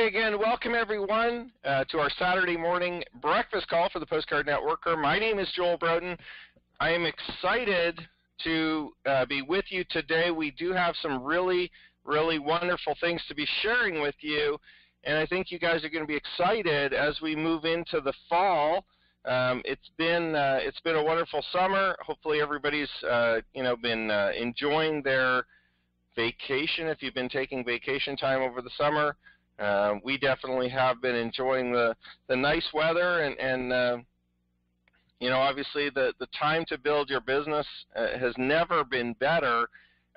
Okay, again, welcome everyone to our Saturday morning breakfast call for the Postcard Networker. My name is Joel Broden. I am excited to be with you today. We do have some really wonderful things to be sharing with you, and I think you guys are going to be excited as we move into the fall. It's been a wonderful summer. Hopefully everybody's been enjoying their vacation if you've been taking vacation time over the summer. We definitely have been enjoying the nice weather, and obviously the time to build your business has never been better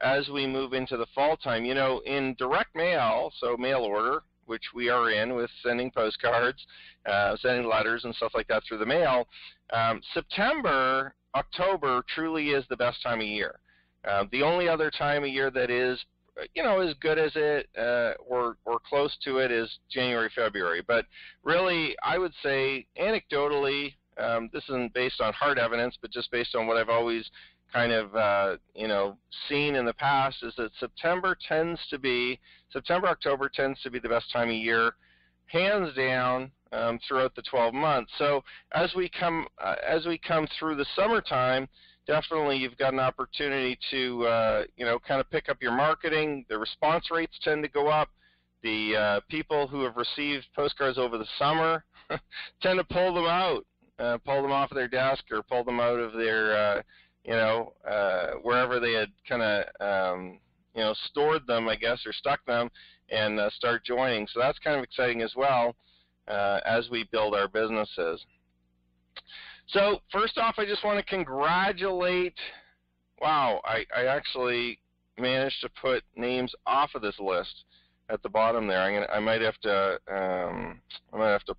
as we move into the fall time. In direct mail, so mail order, which we are in with sending postcards, sending letters and stuff like that through the mail, September, October truly is the best time of year. The only other time of year that is as good as it or close to it is January, February. But really, I would say anecdotally, this isn't based on hard evidence, but just based on what I've always kind of seen in the past, is that September, October tends to be the best time of year, hands down, throughout the 12 months. So as we come through the summertime, definitely you've got an opportunity to kind of pick up your marketing. The response rates tend to go up. The people who have received postcards over the summer tend to pull them out, pull them off of their desk, or pull them out of their wherever they had kind of stored them, I guess, or stuck them, and start joining. So that's kind of exciting as well as we build our businesses. So first off, I just want to congratulate, wow, I actually managed to put names off of this list at the bottom there. I might have to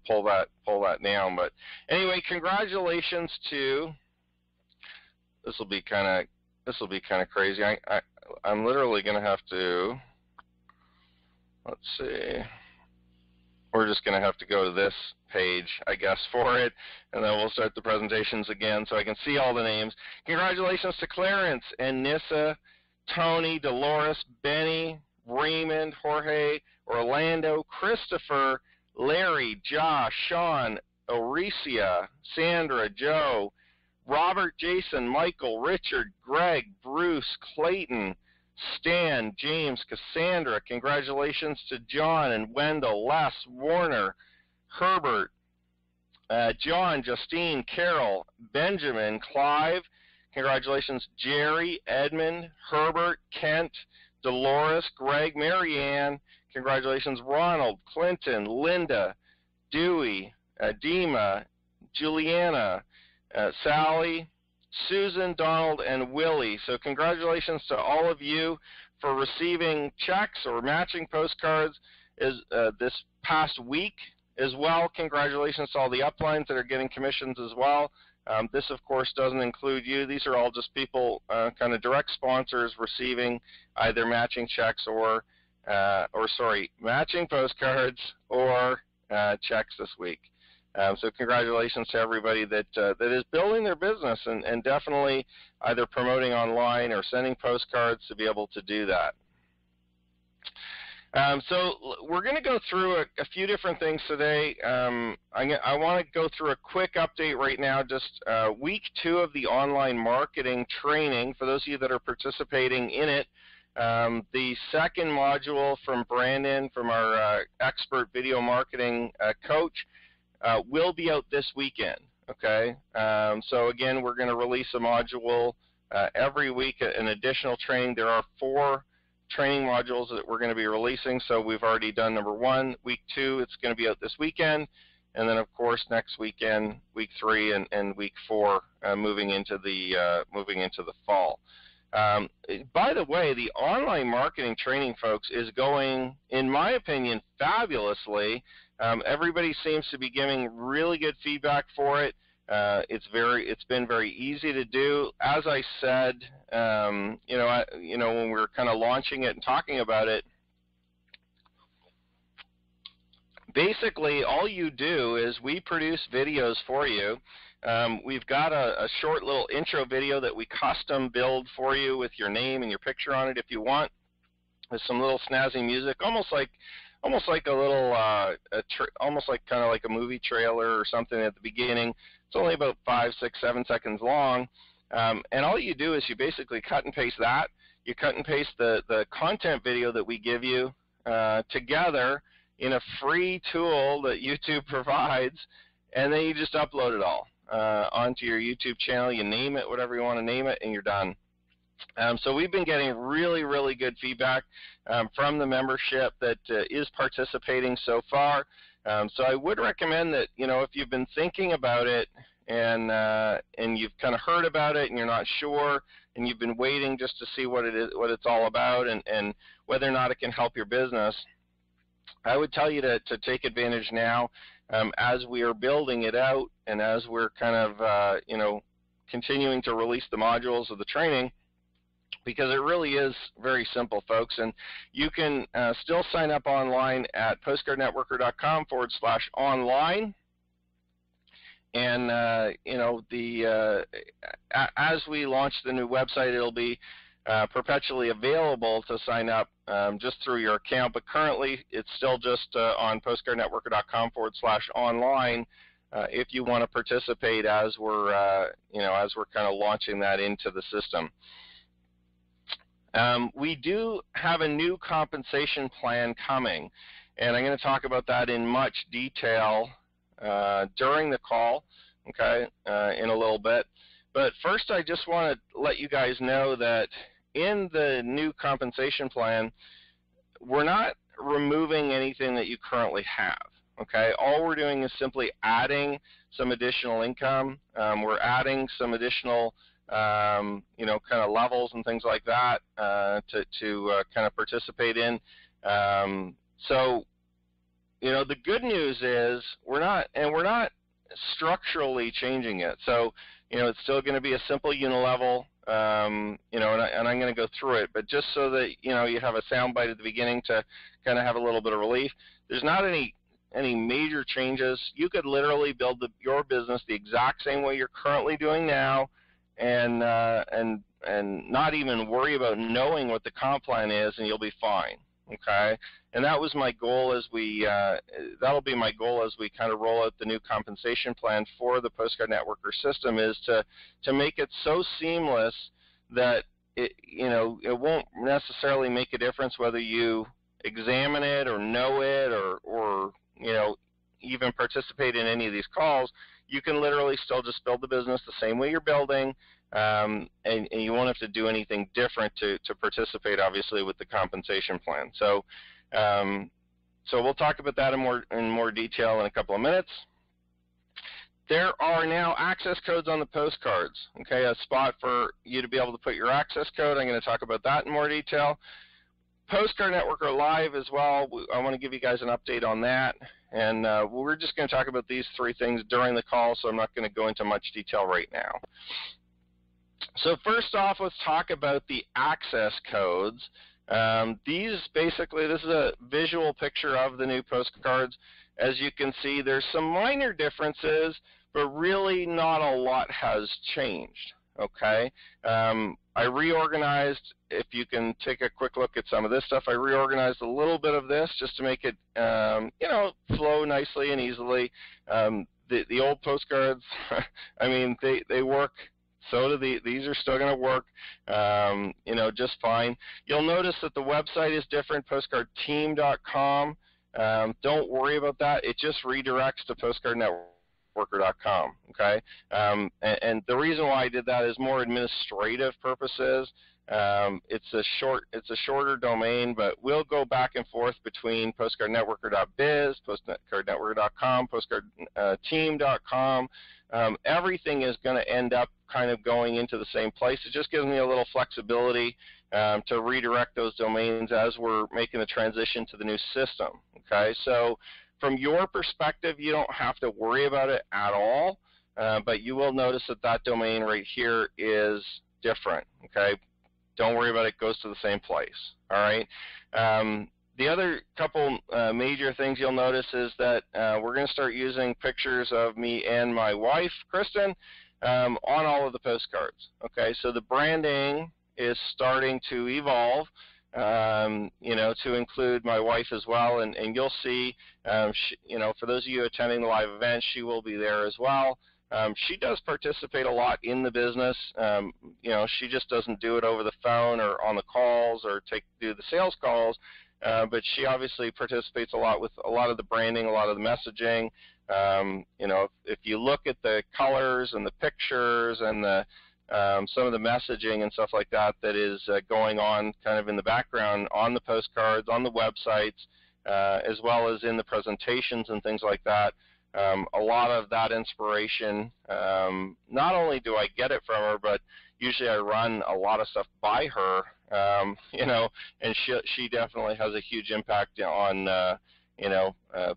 pull that down. But anyway, congratulations to, this will be kind of crazy. I'm literally going to have to, let's see. We're just going to have to go to this page, I guess, for it, and then we'll start the presentations again so I can see all the names. Congratulations to Clarence and Nissa, Tony, Dolores, Benny, Raymond, Jorge, Orlando, Christopher, Larry, Josh, Sean, Oricia, Sandra, Joe, Robert, Jason, Michael, Richard, Greg, Bruce, Clayton, Stan, James, Cassandra. Congratulations to John and Wendell, Les, Warner, Herbert, John, Justine, Carol, Benjamin, Clive. Congratulations, Jerry, Edmund, Herbert, Kent, Dolores, Greg, Marianne. Congratulations, Ronald, Clinton, Linda, Dewey, Dima, Juliana, Sally, Susan, Donald, and Willie. So congratulations to all of you for receiving checks or matching postcards this past week as well. Congratulations to all the uplines that are getting commissions as well. This, of course, doesn't include you. These are all just people, kind of direct sponsors, receiving either matching checks matching postcards or checks this week. So congratulations to everybody that is building their business and definitely either promoting online or sending postcards to be able to do that. So we're going to go through a few different things today. I want to go through a quick update right now, just week 2 of the online marketing training. For those of you that are participating in it, the second module from Brandon, from our expert video marketing coach, will be out this weekend, okay? So again, we're going to release a module every week, an additional training. There are 4 training modules that we're going to be releasing, so we've already done number 1. Week 2, it's going to be out this weekend, and then of course next weekend, week 3 and week 4, moving into the fall. By the way, the online marketing training, folks, is going, in my opinion, fabulously. Everybody seems to be giving really good feedback for it. It's been very easy to do. As I said, when we were kind of launching it and talking about it, basically all you do is we produce videos for you. We've got a short little intro video that we custom build for you with your name and your picture on it if you want, with some little snazzy music, almost like almost like a little, almost like kind of like a movie trailer or something at the beginning. It's only about 5, 6, 7 seconds long, and all you do is you basically cut and paste that. You cut and paste the content video that we give you together in a free tool that YouTube provides, and then you just upload it all onto your YouTube channel. You name it, whatever you want to name it, and you're done. So we've been getting really, really good feedback from the membership that is participating so far. So I would recommend that, if you've been thinking about it and you've kind of heard about it and you're not sure and you've been waiting just to see what it's all about and whether or not it can help your business, I would tell you to take advantage now as we are building it out and as we're kind of, continuing to release the modules of the training, because it really is very simple, folks. And you can still sign up online at postcardnetworker.com/online. And, as we launch the new website, it'll be perpetually available to sign up just through your account. But currently, it's still just on postcardnetworker.com/online if you want to participate as we're, as we're kind of launching that into the system. We do have a new compensation plan coming, and I'm going to talk about that in much detail during the call, okay, in a little bit. But first, I just want to let you guys know that in the new compensation plan, we're not removing anything that you currently have, okay? All we're doing is simply adding some additional income. We're adding some additional kind of levels and things like that to kind of participate in. So, the good news is we're not structurally changing it. So, it's still going to be a simple unilevel, and I'm going to go through it. But just so that, you have a soundbite at the beginning to kind of have a little bit of relief, there's not any major changes. You could literally build your business the exact same way you're currently doing now, and not even worry about knowing what the comp plan is, and you'll be fine. Okay, and that was my goal as that'll be my goal as we kind of roll out the new compensation plan for the Postcard Networker system, is to make it so seamless that it won't necessarily make a difference whether you examine it or know it or even participate in any of these calls. You can literally still just build the business the same way you're building, and you won't have to do anything different to participate, obviously, with the compensation plan. So, so we'll talk about that in more detail in a couple of minutes. There are now access codes on the postcards, okay, a spot for you to be able to put your access code. I'm going to talk about that in more detail. Postcard Networker Live as well. I want to give you guys an update on that. And we're just going to talk about these three things during the call, so I'm not going to go into much detail right now. So first off, let's talk about the access codes. This is a visual picture of the new postcards. As you can see, there's some minor differences, but really not a lot has changed. Okay, I reorganized. If you can take a quick look at some of this stuff, I reorganized a little bit of this just to make it, flow nicely and easily. The old postcards, I mean, they work. So do these are still going to work, just fine. You'll notice that the website is different, postcardteam.com. Don't worry about that. It just redirects to postcardnetworker.com, okay? And the reason why I did that is more administrative purposes. It's a shorter domain, but we'll go back and forth between postcardnetworker.biz, postcardnetworker.com, postcardteam.com. Everything is going to end up kind of going into the same place. It just gives me a little flexibility to redirect those domains as we're making the transition to the new system. Okay, so from your perspective, you don't have to worry about it at all, but you will notice that domain right here is different. Okay, don't worry about it. It goes to the same place. All right. The other couple major things you'll notice is that we're going to start using pictures of me and my wife, Kristen, on all of the postcards. Okay, so the branding is starting to evolve. to include my wife as well, and you'll see, for those of you attending the live event, she will be there as well. She does participate a lot in the business. She just doesn't do it over the phone or on the calls or do the sales calls, but she obviously participates a lot with a lot of the branding, a lot of the messaging. If you look at the colors and the pictures and some of the messaging and stuff like that is going on kind of in the background on the postcards, on the websites, as well as in the presentations and things like that. A lot of that inspiration, not only do I get it from her, but usually I run a lot of stuff by her, and she definitely has a huge impact on,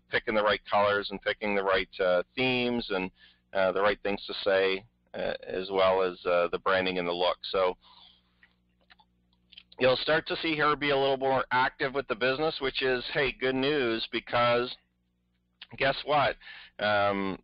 picking the right colors and picking the right themes and the right things to say, as well as the branding and the look. So you'll start to see her be a little more active with the business, which is, hey, good news, because guess what? I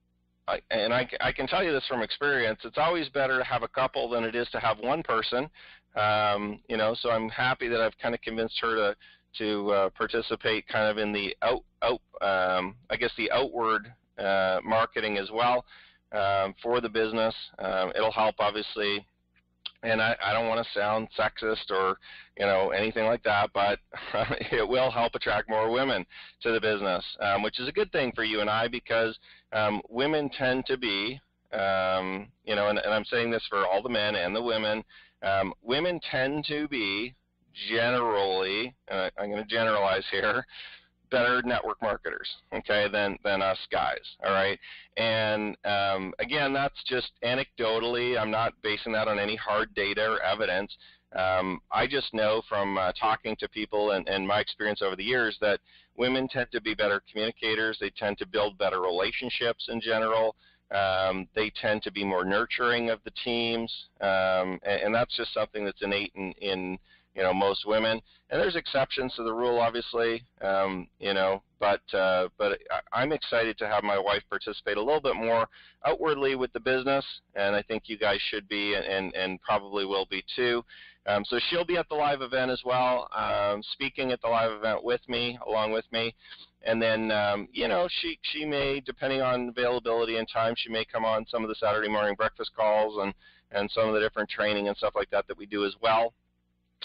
can tell you this from experience. It's always better to have a couple than it is to have one person. So I'm happy that I've kind of convinced her to participate kind of in the the outward marketing as well for the business. It'll help, obviously. And I don't want to sound sexist or, anything like that, but it will help attract more women to the business, which is a good thing for you and I, because women tend to be, and I'm saying this for all the men and the women, women tend to be generally, I'm going to generalize here, better network marketers, okay, than us guys, all right? And again, that's just anecdotally. I'm not basing that on any hard data or evidence. I just know from talking to people and my experience over the years that women tend to be better communicators. They tend to build better relationships in general. They tend to be more nurturing of the teams, and that's just something that's innate in most women. And there's exceptions to the rule, obviously, but I'm excited to have my wife participate a little bit more outwardly with the business, and I think you guys should be and probably will be too. So she'll be at the live event as well, speaking at the live event along with me. And then, she may, depending on availability and time, she may come on some of the Saturday morning breakfast calls and some of the different training and stuff like that we do as well.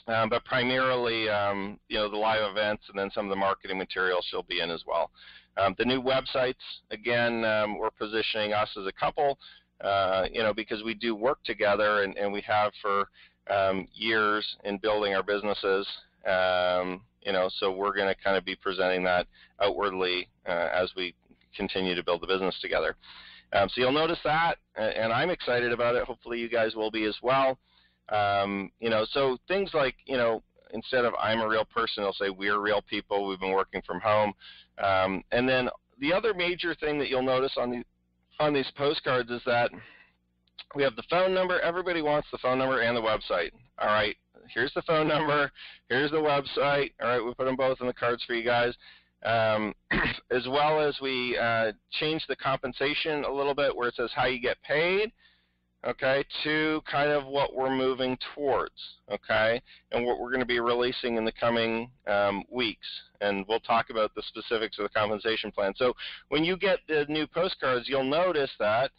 But primarily, the live events and then some of the marketing material she'll be in as well. The new websites, again, we're positioning us as a couple, because we do work together and we have for years in building our businesses. So we're going to kind of be presenting that outwardly as we continue to build the business together. So you'll notice that, and I'm excited about it. Hopefully you guys will be as well. So things like, instead of I'm a real person, they'll say we're real people. We've been working from home. And then the other major thing that you'll notice on these postcards is that we have the phone number. Everybody wants the phone number and the website. All right, here's the phone number. Here's the website. All right, we put them both in the cards for you guys. As well as we change the compensation a little bit where it says how you get paid, okay, to kind of what we're moving towards, okay, and what we're going to be releasing in the coming weeks. And we'll talk about the specifics of the compensation plan. So when you get the new postcards, you'll notice that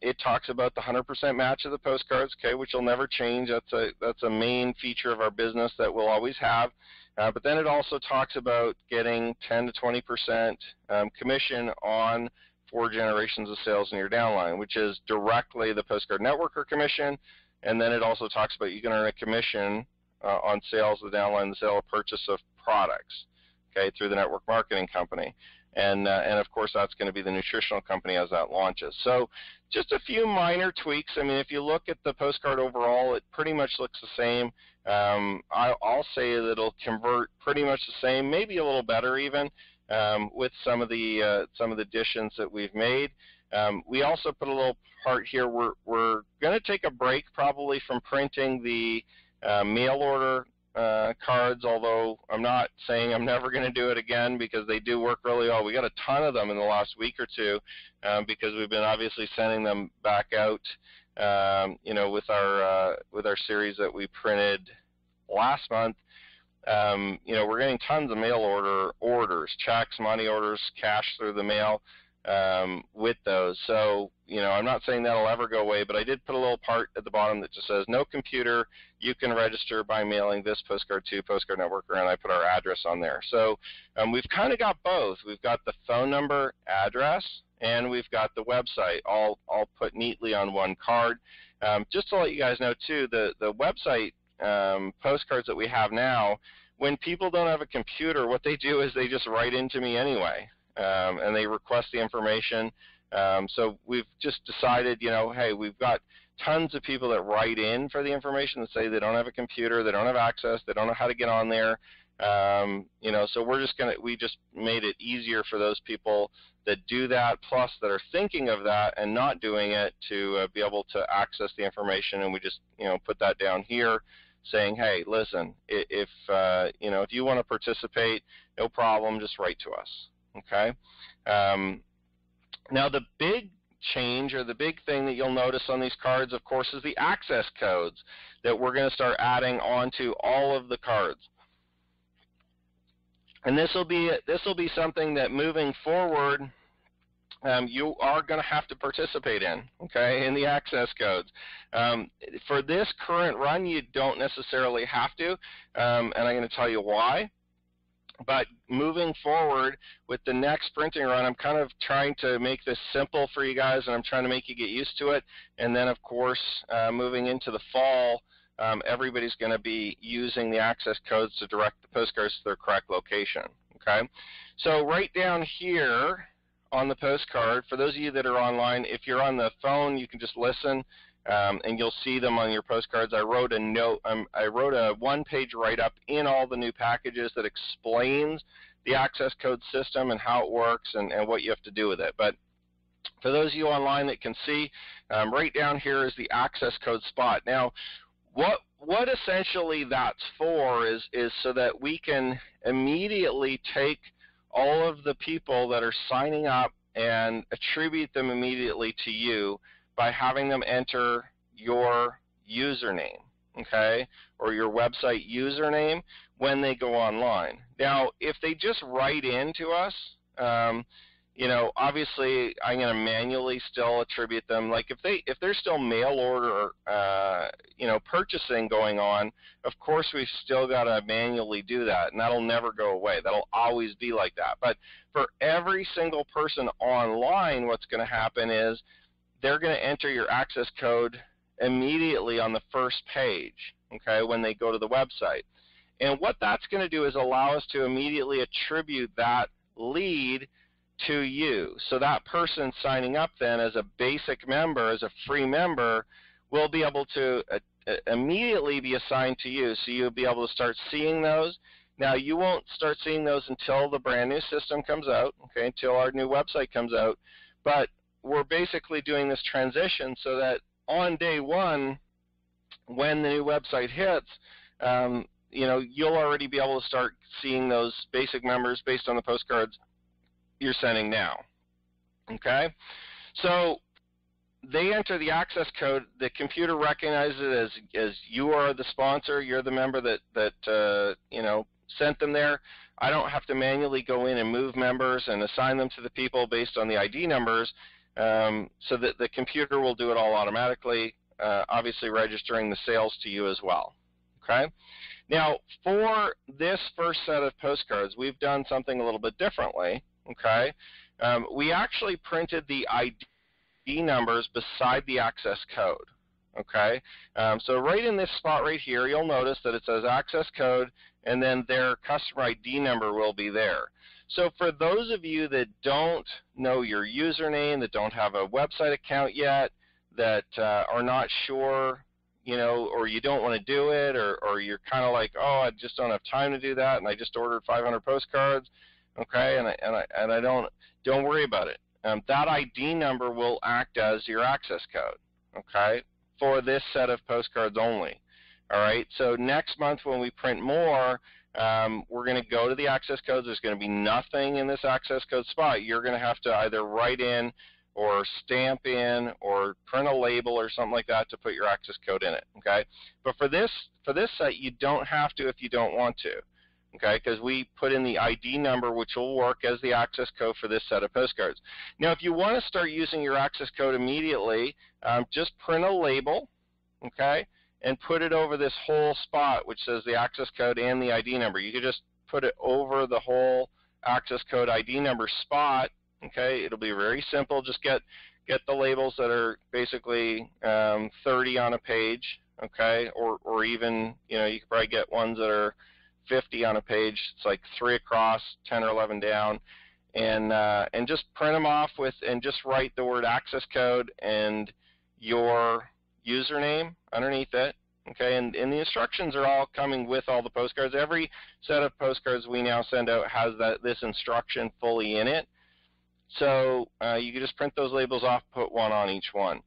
it talks about the 100% match of the postcards, okay, which will never change. That's a main feature of our business that we'll always have. But then it also talks about getting 10 to 20% commission on 4 generations of sales in your downline, which is directly the Postcard Networker commission. And then it also talks about you can earn a commission on sales of the downline, the sale or purchase of products, okay, through the network marketing company. And of course, that's going to be the nutritional company as that launches. So just a few minor tweaks. I mean, if you look at the postcard overall, it pretty much looks the same. I'll say that it'll convert pretty much the same, maybe a little better even, with some of the additions that we've made. We also put a little part here. We're going to take a break probably from printing the mail order cards, although I'm not saying I'm never going to do it again because they do work really well. We got a ton of them in the last week or two because we've been obviously sending them back out, with our series that we printed last month. you know, we're getting tons of mail orders, checks, money orders, cash through the mail with those. So, you know, I'm not saying that'll ever go away, but I did put a little part at the bottom that just says, no computer, you can register by mailing this postcard to Postcard Network, and I put our address on there. So we've kind of got both. We've got the phone number, address, and we've got the website all put neatly on one card. Just to let you guys know too, the website postcards that we have now, when people don't have a computer, what they do is they just write into me anyway, and they request the information. So we've just decided, you know, hey, we've got tons of people that write in for the information and say they don't have a computer, they don't have access, they don't know how to get on there. You know, so we just made it easier for those people that do that, plus that are thinking of that and not doing it, to be able to access the information. And we just, you know, put that down here, saying, hey, listen, if you know, if you want to participate, no problem, just write to us. Okay. Now the big change, or the big thing that you'll notice on these cards, of course, is the access codes that we're going to start adding onto all of the cards. And this will be something that moving forward, you are going to have to participate in, okay, in the access codes. For this current run, you don't necessarily have to, and I'm going to tell you why. But moving forward with the next printing run, I'm kind of trying to make this simple for you guys, and I'm trying to make you get used to it. And then, of course, moving into the fall, everybody's going to be using the access codes to direct the postcards to their correct location. Okay, so right down here on the postcard, for those of you that are online, if you're on the phone, you can just listen, and you'll see them on your postcards. I wrote a note. I wrote a one-page write-up in all the new packages that explains the access code system and how it works and what you have to do with it. But for those of you online that can see, right down here is the access code spot. Now, what essentially that's for is so that we can immediately take all of the people that are signing up and attribute them immediately to you by having them enter your username, okay, or your website username when they go online. Now, if they just write in to us, you know, obviously I'm going to manually still attribute them. Like if there's still mail order, you know, purchasing going on, of course we've still got to manually do that, and that'll never go away. That'll always be like that. But for every single person online, what's going to happen is they're going to enter your access code immediately on the first page, okay, when they go to the website. And what that's going to do is allow us to immediately attribute that lead to you. So that person signing up then as a basic member, as a free member, will be able to immediately be assigned to you. So you'll be able to start seeing those. Now, you won't start seeing those until the brand new system comes out, okay, until our new website comes out. But we're basically doing this transition so that on day one, when the new website hits, you know, you'll already be able to start seeing those basic members based on the postcards you're sending now. Okay, so they enter the access code. The computer recognizes it as you are the sponsor. You're the member that you know, sent them there. I don't have to manually go in and move members and assign them to the people based on the ID numbers. So that the computer will do it all automatically, obviously registering the sales to you as well. Okay. Now, for this first set of postcards, we've done something a little bit differently. Okay, we actually printed the ID numbers beside the access code. Okay, so right in this spot right here, you'll notice that it says access code, and then their customer ID number will be there. So for those of you that don't know your username, that don't have a website account yet, that are not sure, you know, or you don't want to do it, or you're kind of like, oh, I just don't have time to do that, and I just ordered 500 postcards. Okay, and I don't worry about it. That ID number will act as your access code, okay, for this set of postcards only. All right, so next month when we print more, we're going to go to the access codes. There's going to be nothing in this access code spot. You're going to have to either write in or stamp in or print a label or something like that to put your access code in it, okay? But for this set, you don't have to if you don't want to. okay, because we put in the ID number, which will work as the access code for this set of postcards. Now, if you want to start using your access code immediately, just print a label, okay, and put it over this whole spot, which says the access code and the ID number. You could just put it over the whole access code ID number spot, okay. It'll be very simple. Just get the labels that are basically 30 on a page, okay, or even, you could probably get ones that are 50 on a page. It's like 3 across, 10 or 11 down, and just print them off with, and just write the word access code and your username underneath it, okay, and the instructions are all coming with all the postcards. Every set of postcards we now send out has this instruction fully in it. So you can just print those labels off, put one on each one.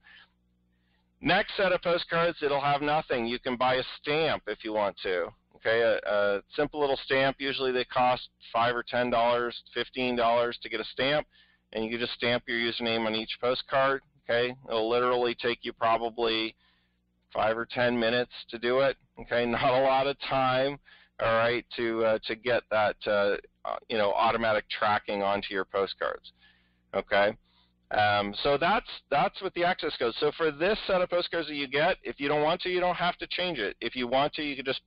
Next set of postcards, it'll have nothing. You can buy a stamp if you want to. Okay, a simple little stamp. Usually they cost $5 or $10, $15 to get a stamp, and you can just stamp your username on each postcard. Okay, it'll literally take you probably 5 or 10 minutes to do it. Okay, not a lot of time. All right, to get that automatic tracking onto your postcards. Okay, so that's with the access code. So for this set of postcards that you get, if you don't want to, you don't have to change it. If you want to, you can just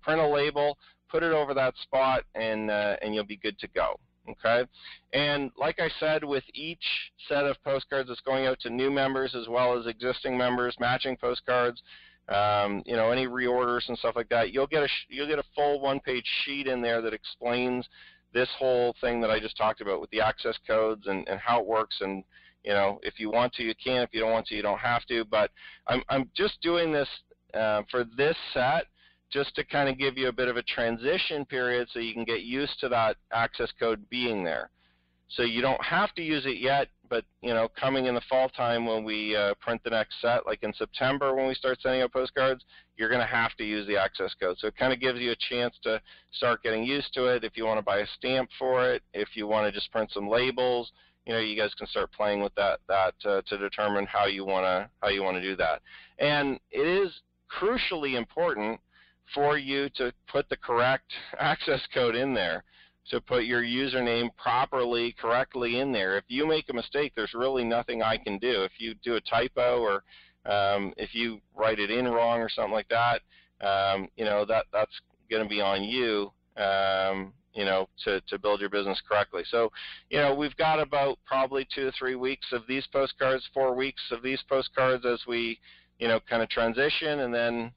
print a label, put it over that spot, and you'll be good to go. Okay, and like I said, with each set of postcards that's going out to new members as well as existing members, matching postcards, any reorders and stuff like that, you'll get a full one-page sheet in there that explains this whole thing that I just talked about with the access codes and how it works. And if you want to, you can. If you don't want to, you don't have to. But I'm just doing this for this set, just to kind of give you a bit of a transition period so you can get used to that access code being there. So you don't have to use it yet, but coming in the fall time when we print the next set, like in September when we start sending out postcards, you're going to have to use the access code. So it kind of gives you a chance to start getting used to it. If you want to buy a stamp for it, if you want to just print some labels, you guys can start playing with that to determine how you want to do that. And it is crucially important for you to put the correct access code in there, to put your username properly, correctly in there. If you make a mistake, there's really nothing I can do. If you do a typo, or if you write it in wrong or something like that, that's going to be on you, to build your business correctly. So, we've got about probably 2 to 3 weeks of these postcards, 4 weeks of these postcards as we kind of transition, and then,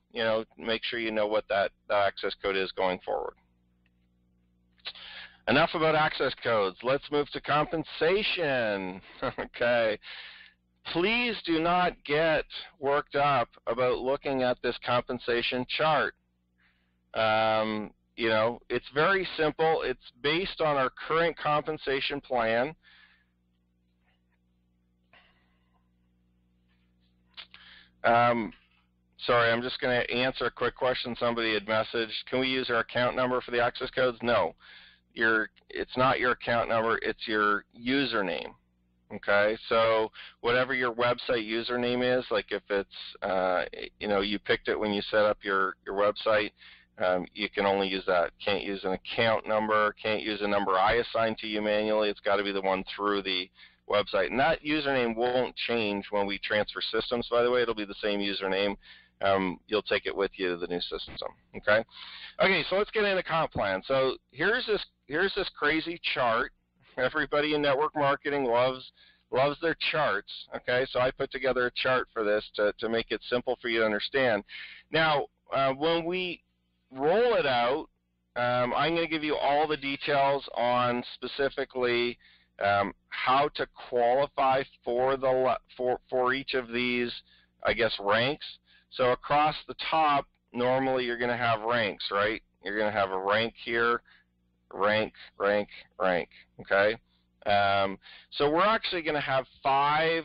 make sure you know what that access code is going forward. Enough about access codes. Let's move to compensation. Okay. Please do not get worked up about looking at this compensation chart. It's very simple. It's based on our current compensation plan. Sorry, I'm just going to answer a quick question somebody had messaged. Can we use our account number for the access codes? No. It's not your account number, it's your username. Okay, so whatever your website username is, like if it's, you picked it when you set up your website, you can only use that. Can't use an account number, can't use a number I assigned to you manually. It's got to be the one through the website. And that username won't change when we transfer systems, by the way. It'll be the same username. You'll take it with you to the new system. Okay. Okay, so let's get into comp plan. So here's this crazy chart. Everybody in network marketing loves their charts. Okay, so I put together a chart for this to make it simple for you to understand. Now, when we roll it out, I'm going to give you all the details on specifically how to qualify for each of these, I guess, ranks. So across the top, normally you're going to have ranks, right? You're going to have a rank here, rank, rank, rank, okay? So we're actually going to have 5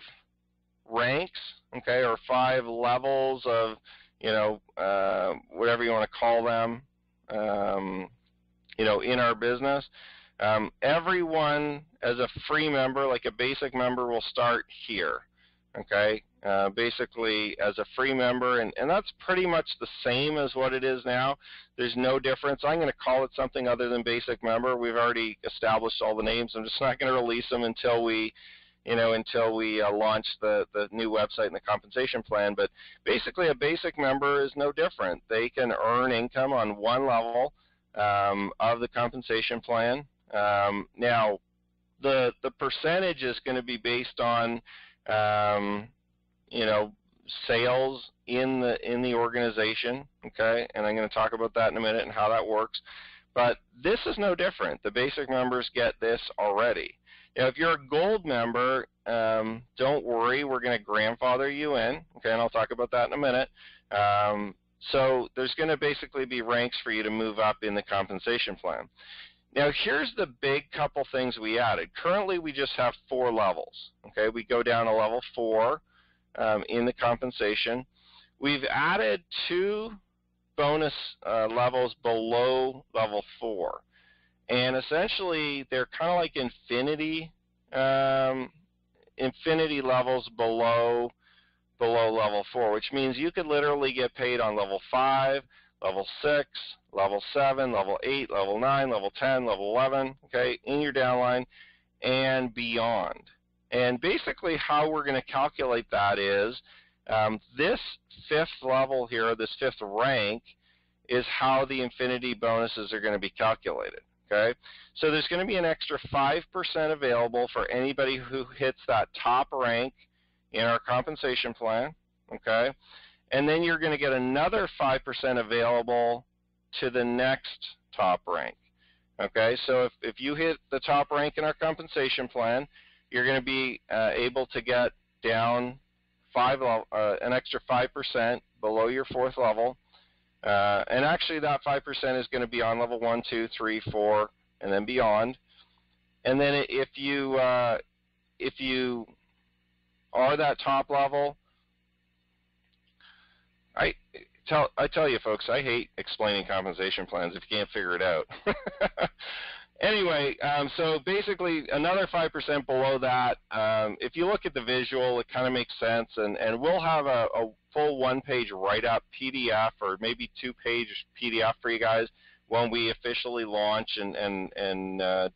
ranks, okay, or 5 levels of, whatever you want to call them, in our business. Everyone as a free member, like a basic member, will start here, okay? basically as a free member, and that's pretty much the same as what it is now. There's no difference. I'm going to call it something other than basic member. We've already established all the names. I'm just not going to release them until we launch the new website and the compensation plan. But basically a basic member is no different. They can earn income on one level of the compensation plan. Now, the percentage is going to be based on sales in the organization, okay? And I'm going to talk about that in a minute and how that works. But this is no different. The basic members get this already. Now, if you're a gold member, don't worry, we're going to grandfather you in, okay? And I'll talk about that in a minute. So there's going to basically be ranks for you to move up in the compensation plan. Now, here's the big couple things we added. Currently, we just have 4 levels, okay? We go down to level 4 in the compensation. We've added 2 bonus levels below level 4. And essentially, they're kind of like infinity levels below level 4, which means you could literally get paid on level 5, level 6, level 7, level 8, level 9, level 10, level 11, okay, in your downline and beyond. And basically how we're going to calculate that is this 5th level here, this 5th rank, is how the infinity bonuses are going to be calculated. Okay, so there's going to be an extra 5% available for anybody who hits that top rank in our compensation plan, okay? And then you're going to get another 5% available to the next top rank, okay? So if you hit the top rank in our compensation plan, you're going to be able to get down an extra 5% below your 4th level. And actually that 5% is going to be on level 1, 2, 3, 4, and then beyond. And then if you are that top level, I tell you folks, I hate explaining compensation plans if you can't figure it out. Anyway, so basically another 5% below that. If you look at the visual, it kind of makes sense, and we'll have a full 1-page write-up PDF or maybe 2-page PDF for you guys when we officially launch and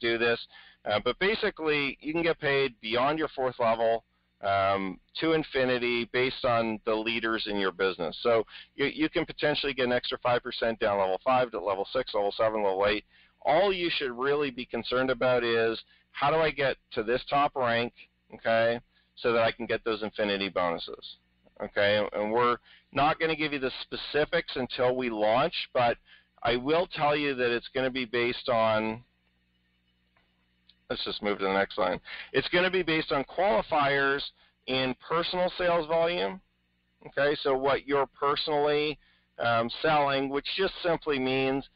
do this. But basically, you can get paid beyond your 4th level to infinity based on the leaders in your business. So you can potentially get an extra 5% down level 5 to level 6, level 7, level 8. All you should really be concerned about is how do I get to this top rank, okay, so that I can get those infinity bonuses, okay? And we're not going to give you the specifics until we launch, but I will tell you that it's going to be based on, let's just move to the next line. It's going to be based on qualifiers in personal sales volume, okay, so what you're personally selling, which just simply means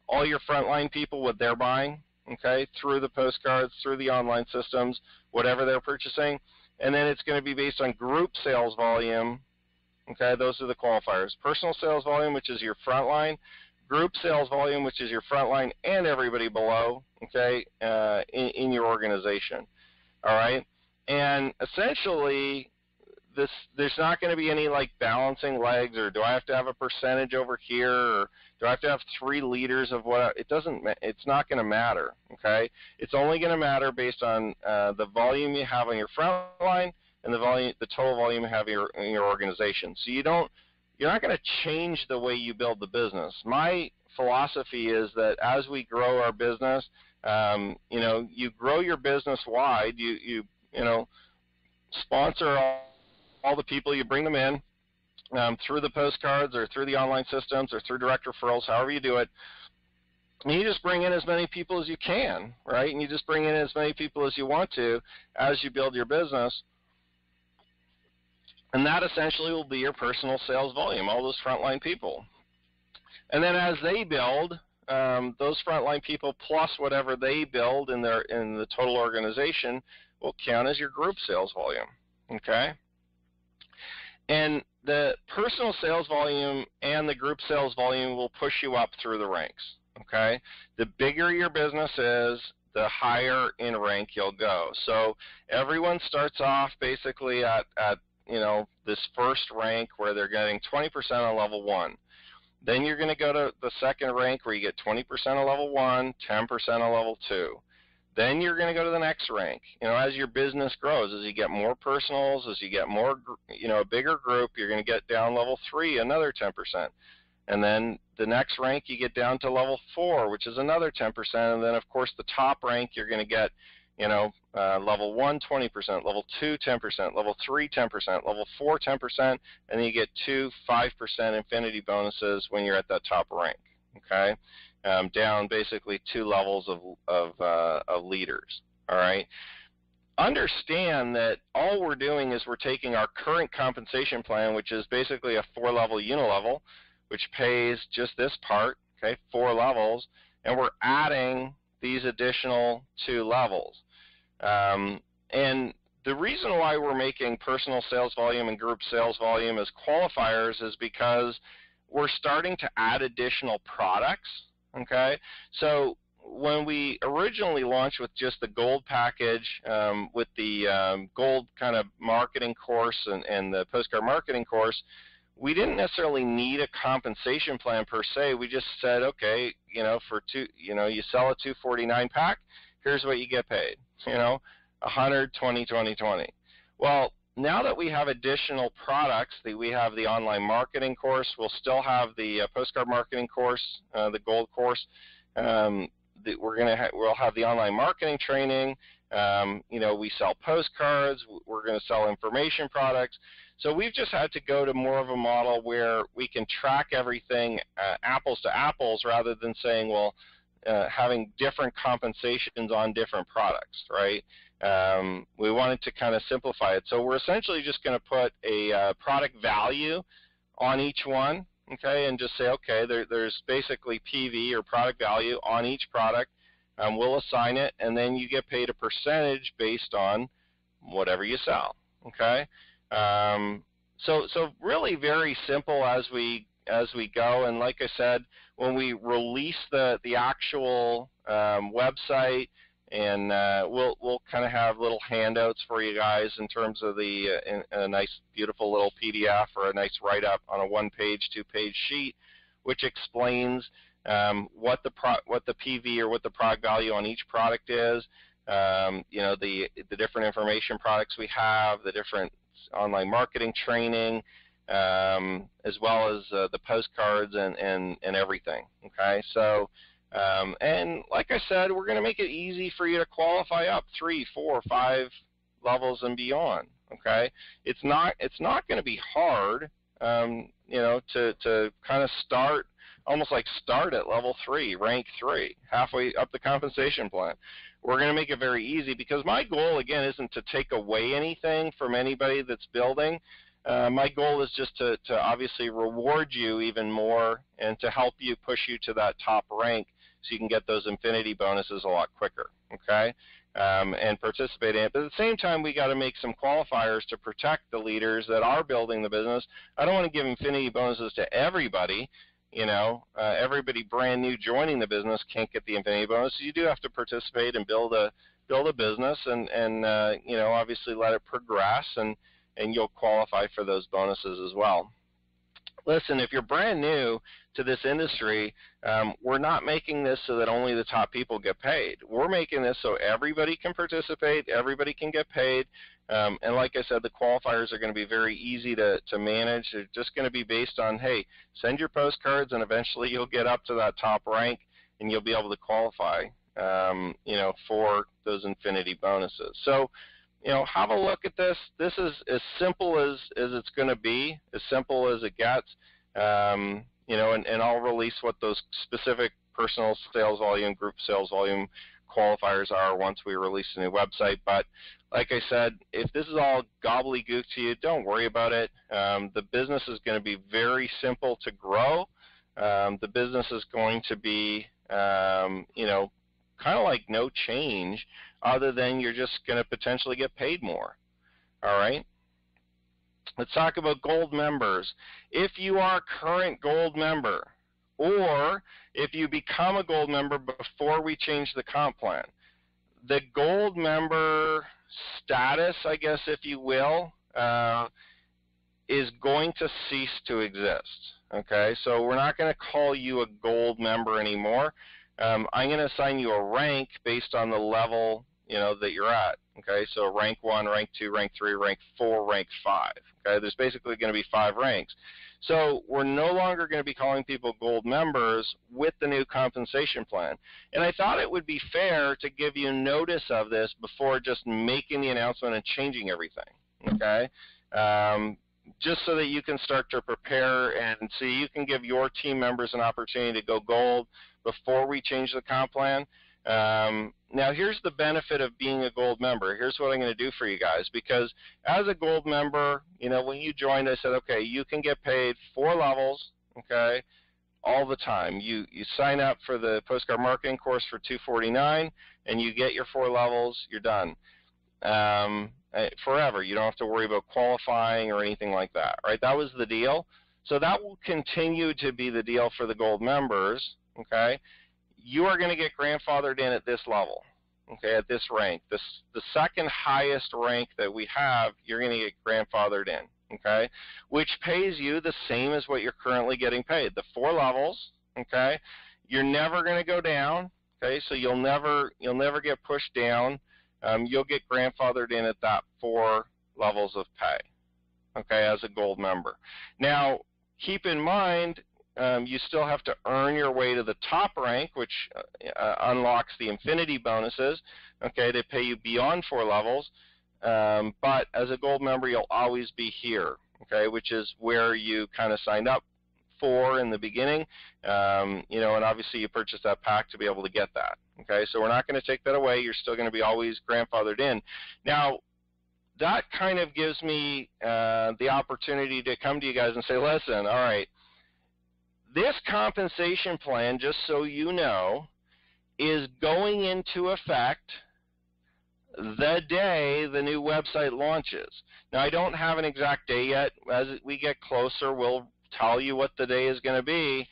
all your frontline people, what they're buying, okay, through the postcards, through the online systems, whatever they're purchasing. And then it's going to be based on group sales volume, okay, those are the qualifiers. Personal sales volume, which is your frontline, group sales volume, which is your frontline and everybody below, okay, in your organization, all right? And essentially, there's not going to be any like balancing legs, or do I have to have a percentage over here, or do I have to have 3 leaders of what? It's not going to matter, okay? It's only going to matter based on the volume you have on your front line and the total volume you have in your organization. So you're not going to change the way you build the business. My philosophy is that as we grow our business, you grow your business wide. You sponsor all the people, you bring them in through the postcards or through the online systems or through direct referrals, however you do it. And you just bring in as many people as you can, right? And you just bring in as many people as you want to as you build your business. And that essentially will be your personal sales volume, all those frontline people. And then as they build, those frontline people plus whatever they build in the total organization will count as your group sales volume, okay? And the personal sales volume and the group sales volume will push you up through the ranks, okay? The bigger your business is, the higher in rank you'll go. So everyone starts off basically at this first rank where they're getting 20% on level 1. Then you're going to go to the second rank where you get 20% on level 1, 10% on level 2. Then you're going to go to the next rank. As your business grows, as you get more personals, as you get more, a bigger group, you're going to get down level 3, another 10%. And then the next rank you get down to level 4, which is another 10%. And then, of course, the top rank you're going to get, level 1, 20%, level 2, 10%, level 3, 10%, level 4, 10%, and then you get 2, 5% infinity bonuses when you're at that top rank, okay? Down basically 2 levels of leaders, all right? Understand that all we're doing is we're taking our current compensation plan, which is basically a 4-level unilevel, which pays just this part, okay, 4 levels, and we're adding these additional 2 levels. And the reason why we're making personal sales volume and group sales volume as qualifiers is because we're starting to add additional products, okay? So when we originally launched with just the gold package, with the gold kind of marketing course and the postcard marketing course, we didn't necessarily need a compensation plan per se. We just said, okay, you sell a $249 pack, here's what you get paid, 100, 20, 20, 20. Well, now that we have additional products, we have the online marketing course, we'll still have the postcard marketing course, the gold course. We'll have the online marketing training. We sell postcards. We're going to sell information products. So we've just had to go to more of a model where we can track everything apples to apples rather than saying, well, having different compensations on different products, right? We wanted to kind of simplify it. So we're essentially just going to put a product value on each one, okay, and just say, okay, there's basically PV or product value on each product. We'll assign it, and then you get paid a percentage based on whatever you sell, okay? So really very simple as we go, and like I said, when we release the actual website, and we'll kind of have little handouts for you guys in terms of a nice beautiful little PDF or a nice write-up on a 1-page, 2-page sheet, which explains what the PV or what the product value on each product is, the different information products we have, the different online marketing training, as well as the postcards and everything, okay? So, and like I said, we're going to make it easy for you to qualify up 3, 4, 5 levels and beyond, okay? It's not going to be hard, to kind of start at level 3, rank 3, halfway up the compensation plan. We're going to make it very easy because my goal, again, isn't to take away anything from anybody that's building. My goal is just to obviously reward you even more and to help you push you to that top rank so you can get those infinity bonuses a lot quicker, okay, and participate in it. But at the same time, we got to make some qualifiers to protect the leaders that are building the business. I don't want to give infinity bonuses to everybody. Everybody brand new joining the business can't get the infinity bonus. So you do have to participate and build a business and obviously let it progress, and you'll qualify for those bonuses as well. Listen, if you're brand new to this industry, we're not making this so that only the top people get paid. We're making this so everybody can participate, everybody can get paid, and like I said, the qualifiers are going to be very easy to manage. They're just going to be based on, hey, send your postcards, and eventually you'll get up to that top rank, and you'll be able to qualify, for those infinity bonuses. So, have a look at this. This is as simple as it's going to be, as simple as it gets, and I'll release what those specific personal sales volume, group sales volume qualifiers are once we release a new website. But like I said, if this is all gobbledygook to you, don't worry about it. The business is going to be very simple to grow. The business is going to be, kind of like no change, other than you're just going to potentially get paid more. All right? Let's talk about gold members. If you are a current gold member, or if you become a gold member before we change the comp plan, the gold member status, I guess, if you will, is going to cease to exist. Okay, so we're not going to call you a gold member anymore. I'm going to assign you a rank based on the level, that you're at. Okay, so rank 1, rank 2, rank 3, rank 4, rank 5. Okay, there's basically going to be 5 ranks. So we're no longer going to be calling people gold members with the new compensation plan. And I thought it would be fair to give you notice of this before just making the announcement and changing everything. Okay, just so that you can start to prepare and see you can give your team members an opportunity to go gold before we change the comp plan. Now, here's the benefit of being a gold member. Here's what I'm going to do for you guys, because as a gold member, when you joined, I said, okay, you can get paid 4 levels, okay, all the time. You sign up for the Postcard Marketing course for $249, and you get your 4 levels, you're done. Forever. You don't have to worry about qualifying or anything like that, right? That was the deal. So that will continue to be the deal for the gold members, okay? You are going to get grandfathered in at this level, okay, at this rank. The second highest rank that we have, you're going to get grandfathered in, okay, which pays you the same as what you're currently getting paid, the 4 levels, okay. You're never going to go down, okay, so you'll never get pushed down. You'll get grandfathered in at that 4 levels of pay, okay, as a gold member. Now, keep in mind, you still have to earn your way to the top rank, which unlocks the infinity bonuses, okay, to pay you beyond 4 levels. But as a gold member, you'll always be here, okay, which is where you kind of signed up for in the beginning, and obviously you purchased that pack to be able to get that, okay. So we're not going to take that away. You're still going to be always grandfathered in. Now, that kind of gives me the opportunity to come to you guys and say, listen, all right, this compensation plan, just so you know, is going into effect the day the new website launches. Now, I don't have an exact day yet. As we get closer, we'll tell you what the day is going to be,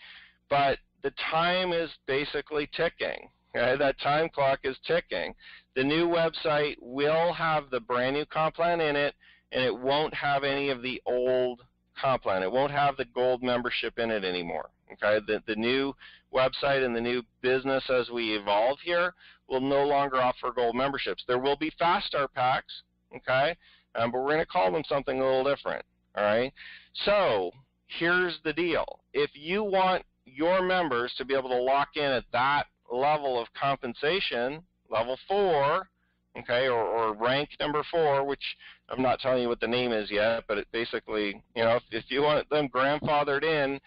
but the time is basically ticking. Okay? That time clock is ticking. The new website will have the brand new comp plan in it, and it won't have any of the old comp plan. It won't have the gold membership in it anymore. Okay, the new website and the new business as we evolve here will no longer offer gold memberships. There will be fast start packs, okay, but we're going to call them something a little different. All right, so here's the deal. If you want your members to be able to lock in at that level of compensation, level 4, okay, or rank number 4, which I'm not telling you what the name is yet, but it basically, if you want them grandfathered in,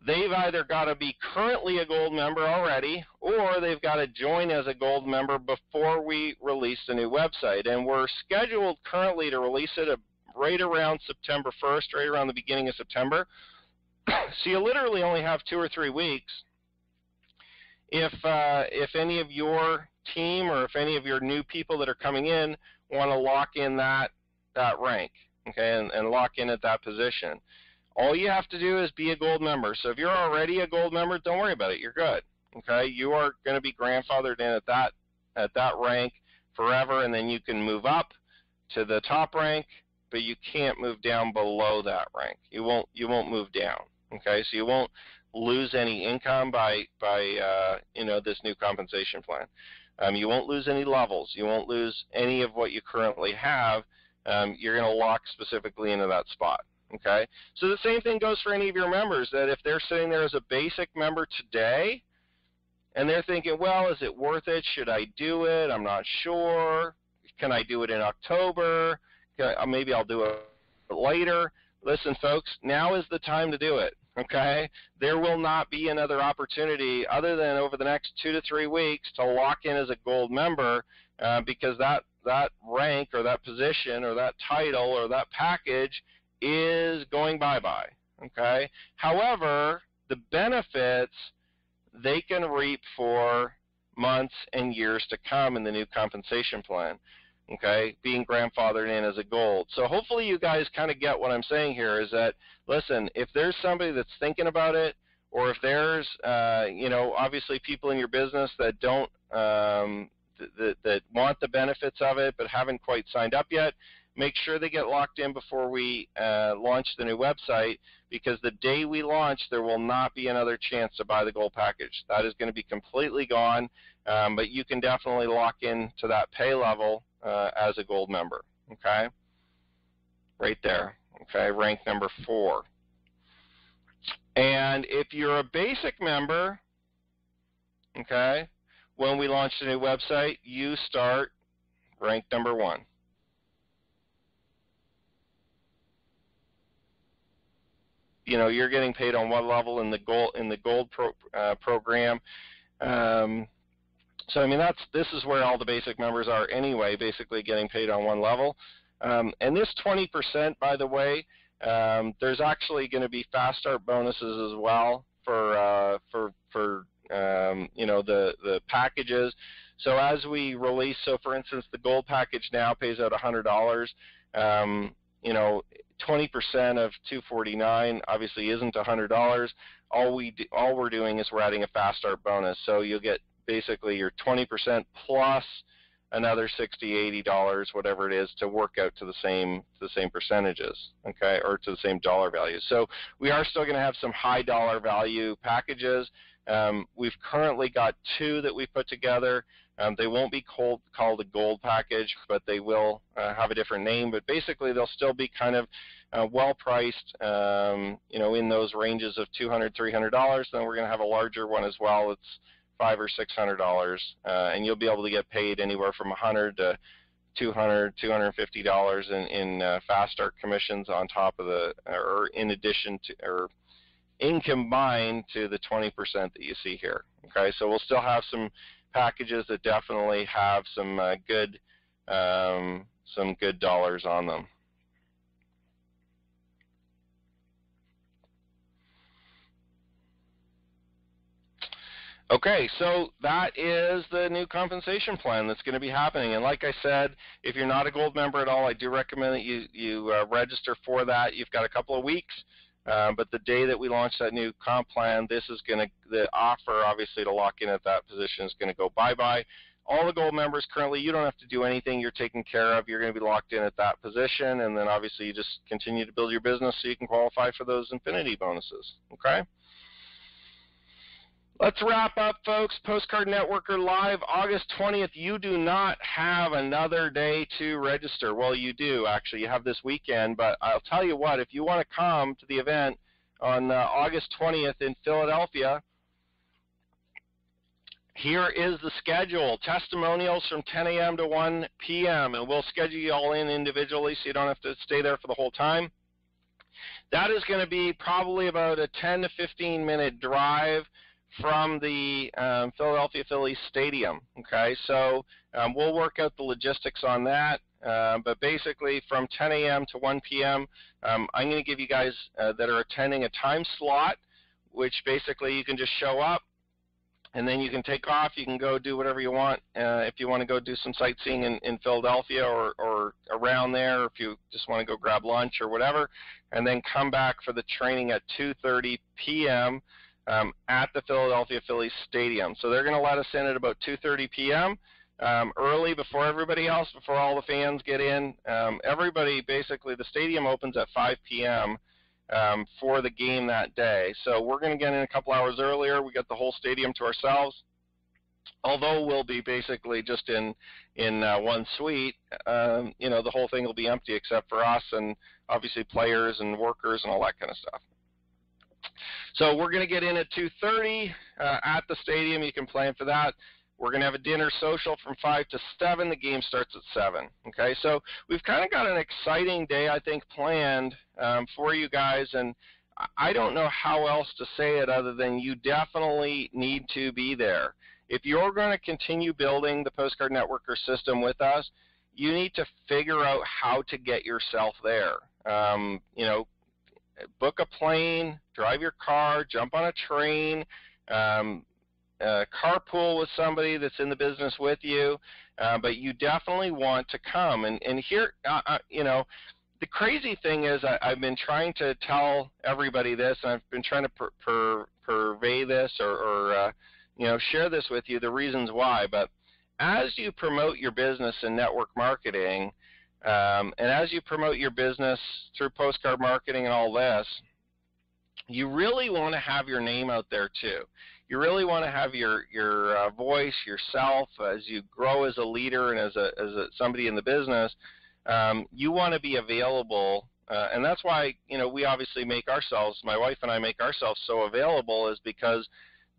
they've either got to be currently a gold member already, or they've got to join as a gold member before we release the new website. And we're scheduled currently to release it right around September 1st, right around the beginning of September. So you literally only have 2 or 3 weeks. If any of your team or if any of your new people that are coming in want to lock in that rank, okay, and lock in at that position, all you have to do is be a gold member. So if you're already a gold member, don't worry about it. You're good. Okay, you are going to be grandfathered in at that rank forever, and then you can move up to the top rank, but you can't move down below that rank. You won't move down. Okay, so you won't lose any income by this new compensation plan. You won't lose any levels. You won't lose any of what you currently have. You're going to lock specifically into that spot. Okay, so the same thing goes for any of your members, that if they're sitting there as a basic member today and they're thinking, well, is it worth it? Should I do it? I'm not sure. Can I do it in October? Maybe I'll do it later. Listen, folks, now is the time to do it. Okay, there will not be another opportunity other than over the next 2 to 3 weeks to lock in as a gold member, because that rank or that position or that title or that package is going bye-bye. Okay, however, the benefits they can reap for months and years to come in the new compensation plan. Okay, being grandfathered in as a gold. So hopefully you guys kind of get what I'm saying here, is that, listen, if there's somebody that's thinking about it, or if there's, obviously people in your business that don't, that want the benefits of it but haven't quite signed up yet, make sure they get locked in before we launch the new website, because the day we launch, there will not be another chance to buy the gold package. That is going to be completely gone, but you can definitely lock in to that pay level as a gold member, okay? Right there, okay, rank number 4. And if you're a basic member, okay, when we launch the new website, you start rank number 1. You know, you're getting paid on one level in the gold program. So I mean, this is where all the basic members are anyway, basically getting paid on one level. And this 20%, by the way, there's actually going to be fast start bonuses as well for you know, the packages. So as we release, so for instance, the gold package now pays out $100. You know, 20% of $249 obviously isn't $100. All we're doing is we're adding a fast start bonus. So you'll get basically your 20% plus another $60, $80, whatever it is, to work out to the same percentages, okay, or to the same dollar value. So we are still going to have some high dollar value packages. We've currently got 2 that we put together. They won't be called a gold package, but they will have a different name. But basically, they'll still be kind of well priced, you know, in those ranges of $200, $300. Then we're going to have a larger one as well. It's $500 or $600, and you'll be able to get paid anywhere from $100 to $200, $250 in fast start commissions on top of the, or in addition to, or in combined to the 20% that you see here. Okay, so we'll still have some packages that definitely have some good dollars on them. Okay, so that is the new compensation plan that's going to be happening. And like I said, if you're not a gold member at all, I do recommend that you register for that. You've got a couple of weeks, but the day that we launch that new comp plan, this is going to, the offer obviously to lock in at that position is going to go bye-bye. All the gold members currently, you don't have to do anything. You're taken care of. You're going to be locked in at that position, and then obviously you just continue to build your business so you can qualify for those infinity bonuses, okay? Let's wrap up, folks. Postcard Networker Live, August 20th. You do not have another day to register. Well, you do, actually. You have this weekend, but I'll tell you what, if you want to come to the event on August 20th in Philadelphia, here is the schedule. Testimonials from 10 a.m. to 1 p.m., and we'll schedule you all in individually so you don't have to stay there for the whole time. That is going to be probably about a 10 to 15-minute drive from the Philadelphia Phillies Stadium, okay? So we'll work out the logistics on that, but basically from 10 a.m. to 1 p.m., I'm going to give you guys that are attending a time slot, which basically you can just show up, and then you can take off. You can go do whatever you want. If you want to go do some sightseeing in Philadelphia or around there, or if you just want to go grab lunch or whatever, and then come back for the training at 2:30 p.m., at the Philadelphia Phillies Stadium. So they're going to let us in at about 2:30 p.m., early, before everybody else, before all the fans get in. Everybody, basically, the stadium opens at 5 p.m. For the game that day. So we're going to get in a couple hours earlier. We got the whole stadium to ourselves. Although we'll be basically just in one suite, you know, the whole thing will be empty except for us and obviously players and workers and all that kind of stuff. So we're going to get in at 2:30 at the stadium. You can plan for that. We're going to have a dinner social from 5 to 7. The game starts at 7. Okay, so we've kind of got an exciting day, I think, planned for you guys, and I don't know how else to say it other than you definitely need to be there. If you're going to continue building the Postcard Networker system with us, you need to figure out how to get yourself there. You know, book a plane, drive your car, jump on a train, carpool with somebody that's in the business with you, but you definitely want to come. And here, you know, the crazy thing is I've been trying to tell everybody this, and I've been trying to purvey this or you know, share this with you, the reasons why. But as you promote your business in network marketing, And as you promote your business through postcard marketing and all this, you really want to have your name out there too. You really want to have your voice, yourself, as you grow as a leader and as somebody in the business. You want to be available, and that's why we obviously make ourselves, my wife and I make ourselves so available, is because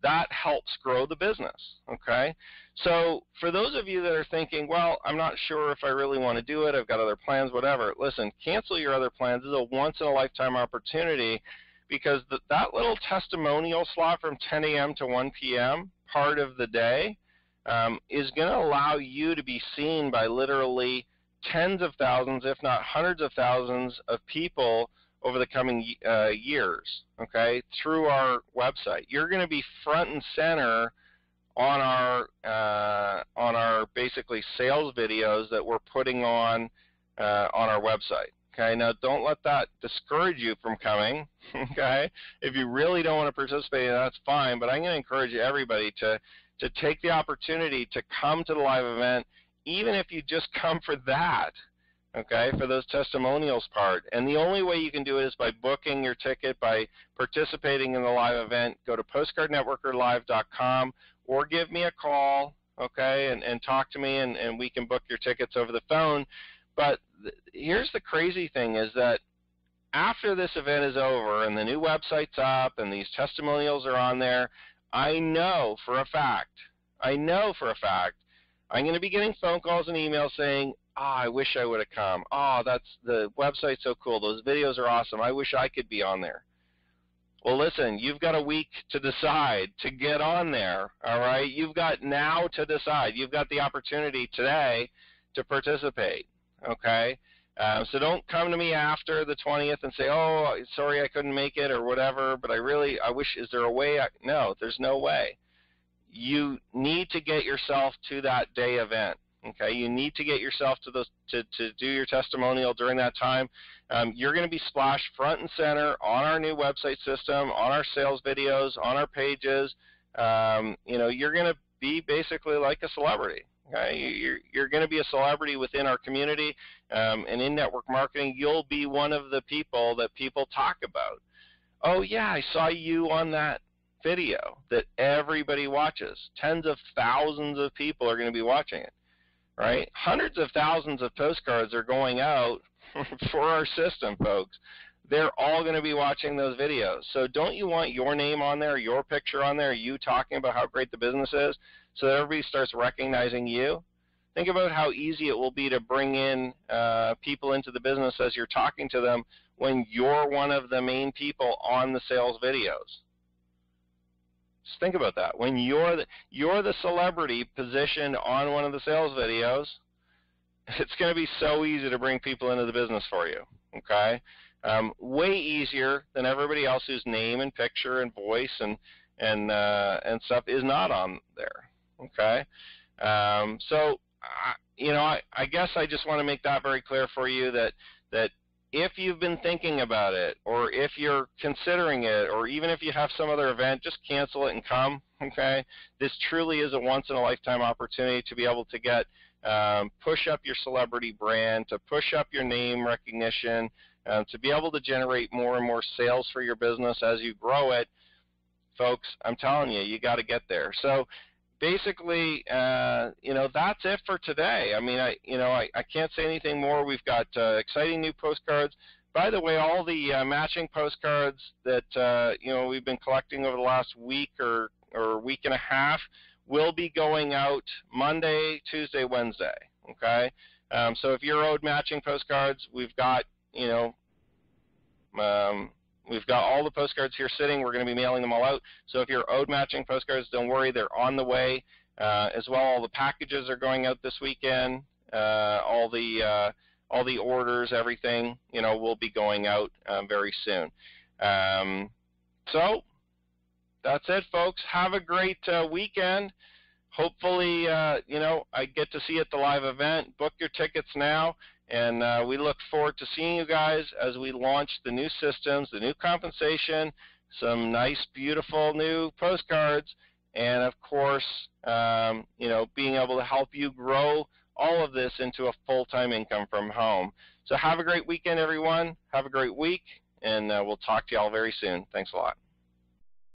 that helps grow the business. Okay, so for those of you that are thinking, well, I'm not sure if I really want to do it, I've got other plans, whatever. Listen, cancel your other plans. This is a once-in-a-lifetime opportunity, because that little testimonial slot from 10 a.m. to 1 p.m. part of the day is going to allow you to be seen by literally tens of thousands, if not hundreds of thousands of people over the coming years, okay, through our website. You're going to be front and center on our basically sales videos that we're putting on our website. Okay, now don't let that discourage you from coming. Okay, if you really don't want to participate, that's fine. But I'm going to encourage everybody to take the opportunity to come to the live event, even if you just come for that. Okay, for those testimonials part. And the only way you can do it is by booking your ticket, by participating in the live event. Go to postcardnetworkerlive.com or give me a call, okay, and talk to me, and we can book your tickets over the phone. But here's the crazy thing, is that after this event is over and the new website's up and these testimonials are on there, I know for a fact, I'm going to be getting phone calls and emails saying, I wish I would have come. The website's so cool. Those videos are awesome. I wish I could be on there. Well, listen, you've got a week to decide to get on there, all right? You've got now to decide. You've got the opportunity today to participate, okay? So don't come to me after the 20th and say, oh, sorry I couldn't make it or whatever, but I wish, is there a way? No, there's no way. You need to get yourself to that day event. Okay, you need to get yourself to those to do your testimonial during that time. You're going to be splashed front and center on our new website system, on our sales videos, on our pages. You're going to be basically like a celebrity. Okay, you're going to be a celebrity within our community, and in network marketing, you'll be one of the people that people talk about. Oh yeah, I saw you on that video that everybody watches. Tens of thousands of people are going to be watching it. Right? Hundreds of thousands of postcards are going out for our system, folks. They're all going to be watching those videos. So don't you want your name on there, your picture on there, you talking about how great the business is, so that everybody starts recognizing you? Think about how easy it will be to bring in people into the business as you're talking to them when you're one of the main people on the sales videos. Just think about that. When you're the celebrity positioned on one of the sales videos, it's going to be so easy to bring people into the business for you. Okay, way easier than everybody else whose name and picture and voice and stuff is not on there. Okay, so I guess I just want to make that very clear for you that if you've been thinking about it, or if you're considering it, or even if you have some other event, just cancel it and come, okay? This truly is a once-in-a-lifetime opportunity to be able to get, push up your celebrity brand, to push up your name recognition, to be able to generate more and more sales for your business as you grow it. Folks, I'm telling you, you got to get there. So basically, that's it for today. I mean, I can't say anything more. We've got exciting new postcards. By the way, all the matching postcards that we've been collecting over the last week or week and a half will be going out Monday, Tuesday, Wednesday. Okay, so if you're owed matching postcards, we've got we've got all the postcards here sitting. We're going to be mailing them all out. So if you're owed matching postcards, don't worry, they're on the way. As well, all the packages are going out this weekend. All the orders, everything, will be going out very soon. So that's it, folks. Have a great weekend. Hopefully, I get to see you at the live event. Book your tickets now. And we look forward to seeing you guys as we launch the new systems, the new compensation, some nice, beautiful new postcards, and of course, being able to help you grow all of this into a full-time income from home. So have a great weekend, everyone. Have a great week, and we'll talk to you all very soon. Thanks a lot.